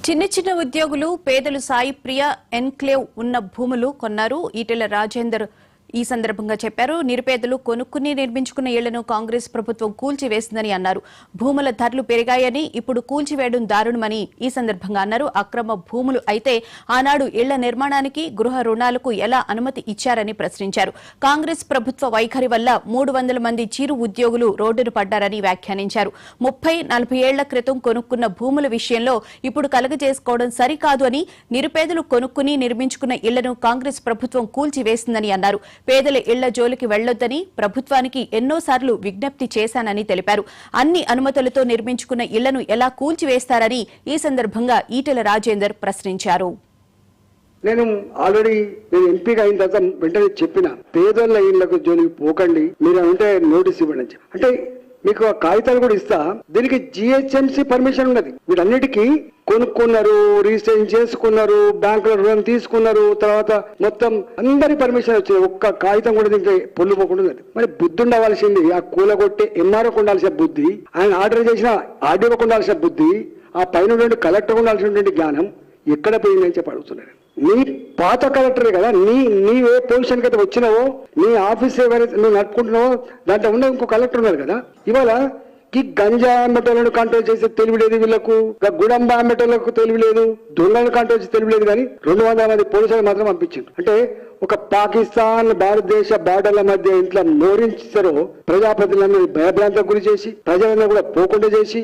చిన్న చిన్న ఉద్యోగులు పేదలు సాయి ప్రియ ఎన్క్లేవ్ ఉన్న భూములు కొన్నారు. ఈటెల రాజేందర్ ఈ సందర్భంగా చెప్పారు. నిరుపేదలు కొనుక్కుని నిర్మించుకున్న ఇళ్లను కాంగ్రెస్ ప్రభుత్వం కూల్చివేసిందని అన్నారు. భూముల ధరలు పెరిగాయని ఇప్పుడు కూల్చివేయడం దారుణమని ఈ సందర్భంగా అన్నారు. అక్రమ భూములు అయితే ఆనాడు ఇళ్ల నిర్మాణానికి గృహ రుణాలకు ఎలా అనుమతి ఇచ్చారని ప్రశ్నించారు. కాంగ్రెస్ ప్రభుత్వ వైఖరి వల్ల 300 మంది చిరు ఉద్యోగులు రోడ్డును పడ్డారని వ్యాఖ్యానించారు. 30-40 ఏళ్ల క్రితం కొనుక్కున్న భూముల విషయంలో ఇప్పుడు కలగజేసుకోవడం సరికాదు అని, నిరుపేదలు కొనుక్కుని నిర్మించుకున్న ఇళ్లను కాంగ్రెస్ ప్రభుత్వం కూల్చివేసిందని అన్నారు. పేదల ఇళ్ల జోలికి వెళ్లొద్దని ప్రభుత్వానికి ఎన్నోసార్లు విజ్ఞప్తి చేశానని తెలిపారు. అన్ని అనుమతులతో నిర్మించుకున్న ఇళ్లను ఎలా కూల్చివేస్తారని ఈ సందర్భంగా ఈటెల రాజేందర్ ప్రశ్నించారు. నేను ఆల్రెడీ ఎంపీగా అయిన తర్వాత వెంటనే చెప్పిన, పేదోళ్ళ ఇళ్లకు జోలికి పోకండి, మీరు అంటే నోటీస్ ఇవ్వండి. అంటే మీకు ఆ కాగితాలు కూడా ఇస్తా. దీనికి జిహెచ్ఎంసీ పర్మిషన్ ఉన్నది. వీటన్నిటికీ కొనుక్కున్నారు, రిజిస్ట్రేషన్ చేసుకున్నారు, బ్యాంకులో రుణం తీసుకున్నారు, తర్వాత మొత్తం అందరి పర్మిషన్ వచ్చింది. ఒక్క కాగితం కూడా దీనికి పొల్లు పోకుండా. మరి బుద్ధి ఉండవలసింది ఆ కూలగొట్టే ఎంఆర్ఓకి ఉండాల్సిన బుద్ధి, ఆయన ఆర్డర్ చేసిన ఆర్డీఓకి ఉండాల్సిన బుద్ధి, ఆ పైన కలెక్టర్ ఉండాల్సినటువంటి జ్ఞానం ఎక్కడ పోయిందని చెప్పి అడుగుతున్నారు. నీ పాత కలెక్టరే కదా, నీ ఏ పొజిషన్ కి అయితే వచ్చినావో, నీ ఆఫీస్ ఎవరైతే నువ్వు నడుపుకుంటున్నావో దాంట్లో ఉన్న ఇంకో కలెక్టర్ ఉన్నారు కదా. ఇవాళ ఈ గంజా అమ్మేటోళ్ళను కంట్రోల్ చేసే తెలివిలేదు వీళ్లకు, గుడంబ అమ్మేటోళ్లకు తెలివిలేదు, దొంగలను కంట్రోల్ చేసి తెలివిలేదు. కానీ 200 మంది పోలీసులు మాత్రం పంపించారు. అంటే ఒక పాకిస్తాన్ భారతదేశ బార్డర్ల మధ్య ఇంట్లో మోరించారో ప్రజాప్రతినిధులను భయభ్రాంతకు గురి చేసి, ప్రజలను కూడా పోకుండా చేసి